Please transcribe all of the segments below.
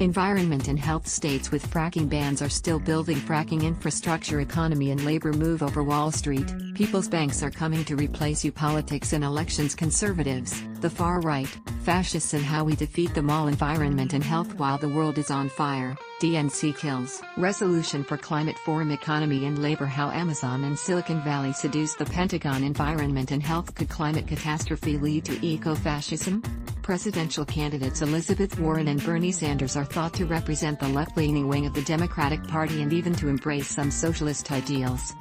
Environment and health. States with fracking bans are still building fracking infrastructure. Economy and labor. Move over Wall Street. People's banks are coming to replace you. Politics and elections. Conservatives, the far right, fascists, and how we defeat them all. Environment and health. While the world is on fire, DNC kills. Resolution for Climate Forum. Economy and labor. How Amazon and Silicon Valley seduce the Pentagon. Environment and health. Could climate catastrophe lead to eco-fascism? Presidential candidates Elizabeth Warren and Bernie Sanders are thought to represent the left-leaning wing of the Democratic Party and even to embrace some socialist ideals.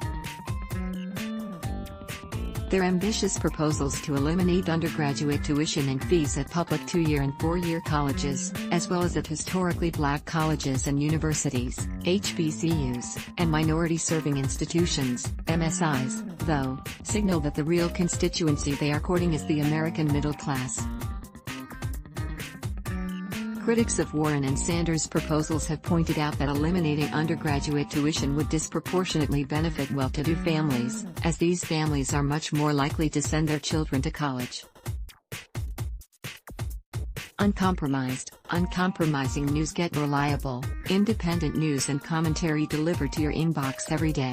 Their ambitious proposals to eliminate undergraduate tuition and fees at public 2-year and 4-year colleges, as well as at historically black colleges and universities, HBCUs, and minority-serving institutions, MSIs, though, signal that the real constituency they are courting is the American middle class. Critics of Warren and Sanders' proposals have pointed out that eliminating undergraduate tuition would disproportionately benefit well-to-do families, as these families are much more likely to send their children to college. Uncompromised, uncompromising news. Get reliable, independent news and commentary delivered to your inbox every day.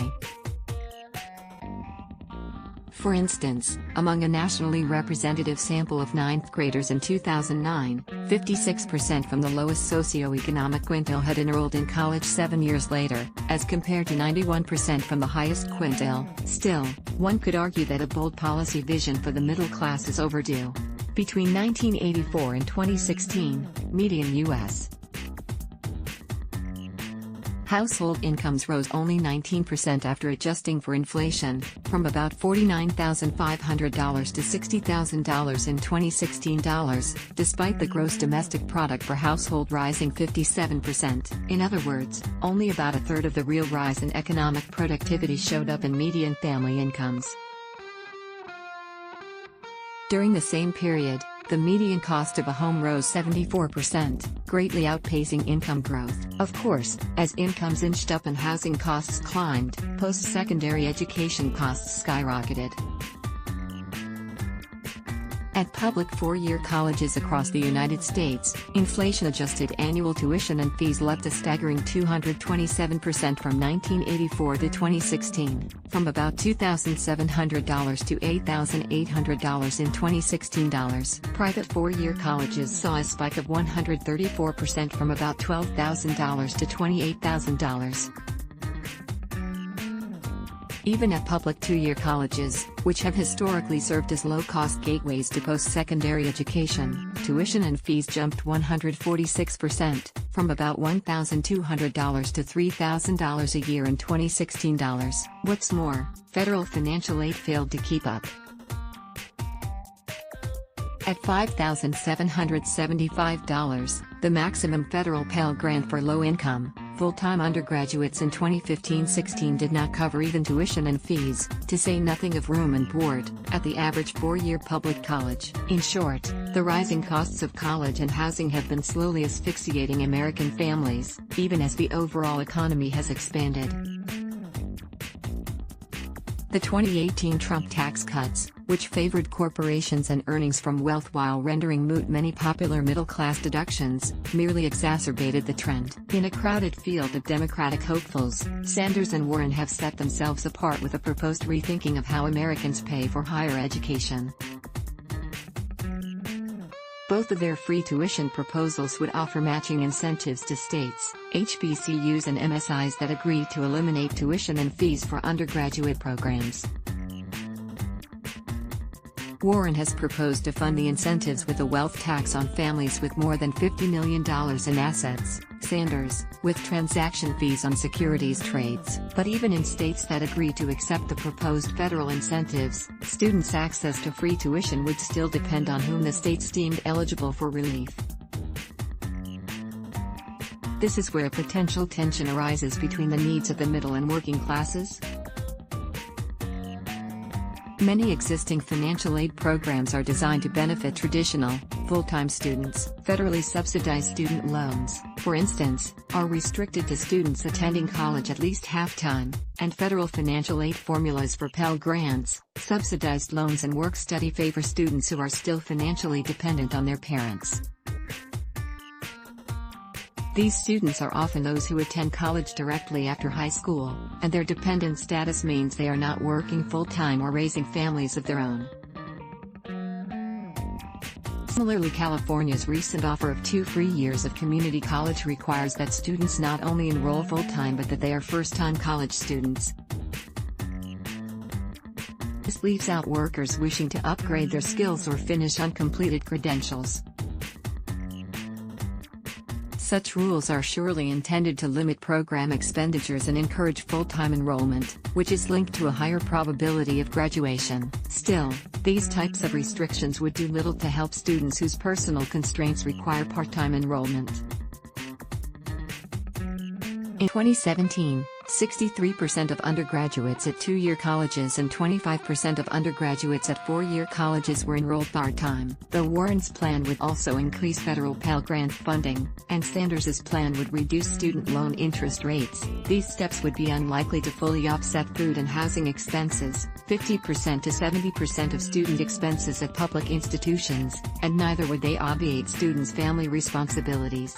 For instance, among a nationally representative sample of 9th graders in 2009, 56% from the lowest socioeconomic quintile had enrolled in college 7 years later, as compared to 91% from the highest quintile. Still, one could argue that a bold policy vision for the middle class is overdue. Between 1984 and 2016, median U.S. household incomes rose only 19% after adjusting for inflation, from about $49,500 to $60,000 in 2016 dollars, despite the gross domestic product per household rising 57%. In other words, only about a third of the real rise in economic productivity showed up in median family incomes. During the same period, the median cost of a home rose 74%, greatly outpacing income growth. Of course, as incomes inched up and housing costs climbed, post-secondary education costs skyrocketed. At public 4-year colleges across the United States, inflation-adjusted annual tuition and fees leapt a staggering 227% from 1984 to 2016, from about $2,700 to $8,800 in 2016 dollars. Private 4-year colleges saw a spike of 134% from about $12,000 to $28,000. Even at public 2-year colleges, which have historically served as low-cost gateways to post-secondary education, tuition and fees jumped 146%, from about $1,200 to $3,000 a year in 2016 dollars. What's more, federal financial aid failed to keep up. At $5,775, the maximum federal Pell Grant for low-income, full-time undergraduates in 2015-16 did not cover even tuition and fees, to say nothing of room and board, at the average 4-year public college. In short, the rising costs of college and housing have been slowly asphyxiating American families, even as the overall economy has expanded. The 2018 Trump tax cuts, which favored corporations and earnings from wealth while rendering moot many popular middle-class deductions, merely exacerbated the trend. In a crowded field of Democratic hopefuls, Sanders and Warren have set themselves apart with a proposed rethinking of how Americans pay for higher education. Both of their free tuition proposals would offer matching incentives to states, HBCUs and MSIs that agree to eliminate tuition and fees for undergraduate programs. Warren has proposed to fund the incentives with a wealth tax on families with more than $50 million in assets, Sanders, with transaction fees on securities trades. But even in states that agree to accept the proposed federal incentives, students' access to free tuition would still depend on whom the states deemed eligible for relief. This is where potential tension arises between the needs of the middle and working classes. Many existing financial aid programs are designed to benefit traditional, full-time students. Federally subsidized student loans, for instance, are restricted to students attending college at least half-time, and federal financial aid formulas for Pell Grants, subsidized loans and work-study favor students who are still financially dependent on their parents. These students are often those who attend college directly after high school, and their dependent status means they are not working full-time or raising families of their own. Similarly, California's recent offer of 2 free years of community college requires that students not only enroll full-time but that they are first-time college students. This leaves out workers wishing to upgrade their skills or finish uncompleted credentials. Such rules are surely intended to limit program expenditures and encourage full-time enrollment, which is linked to a higher probability of graduation. Still, these types of restrictions would do little to help students whose personal constraints require part-time enrollment. In 2017, 63% of undergraduates at 2-year colleges and 25% of undergraduates at 4-year colleges were enrolled part-time. The Warrens' plan would also increase federal Pell Grant funding, and Sanders's plan would reduce student loan interest rates. These steps would be unlikely to fully offset food and housing expenses, 50% to 70% of student expenses at public institutions, and neither would they obviate students' family responsibilities.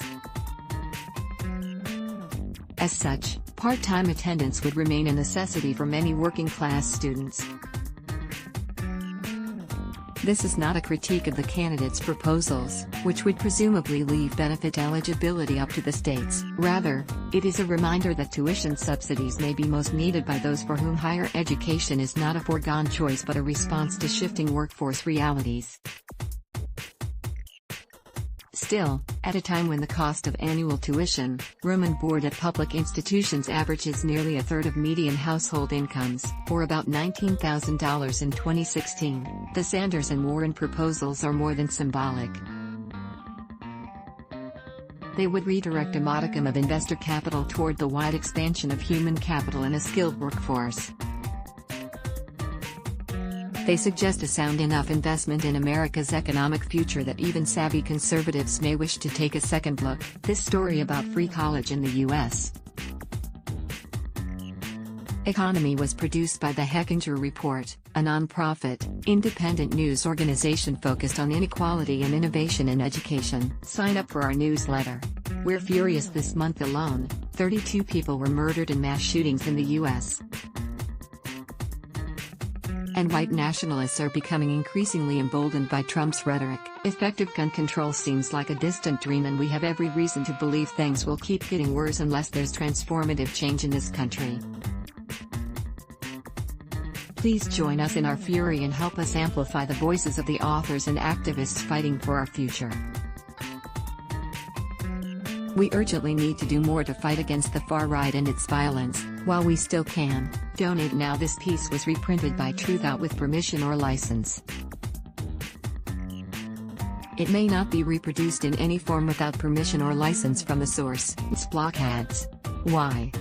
As such, part-time attendance would remain a necessity for many working-class students. This is not a critique of the candidates' proposals, which would presumably leave benefit eligibility up to the states. Rather, it is a reminder that tuition subsidies may be most needed by those for whom higher education is not a foregone choice but a response to shifting workforce realities. Still, at a time when the cost of annual tuition, room and board at public institutions averages nearly a third of median household incomes, or about $19,000 in 2016, the Sanders and Warren proposals are more than symbolic. They would redirect a modicum of investor capital toward the wide expansion of human capital and a skilled workforce. They suggest a sound enough investment in America's economic future that even savvy conservatives may wish to take a second look. This story about free college in the U.S. Economy was produced by the Hechinger Report, a non-profit, independent news organization focused on inequality and innovation in education. Sign up for our newsletter. We're furious. This month alone, 32 people were murdered in mass shootings in the U.S. And white nationalists are becoming increasingly emboldened by Trump's rhetoric. Effective gun control seems like a distant dream, and we have every reason to believe things will keep getting worse unless there's transformative change in this country. Please join us in our fury and help us amplify the voices of the authors and activists fighting for our future. We urgently need to do more to fight against the far right and its violence, while we still can. Donate now. This piece was reprinted by Truthout with permission or license. It may not be reproduced in any form without permission or license from the source. It's block ads. Why?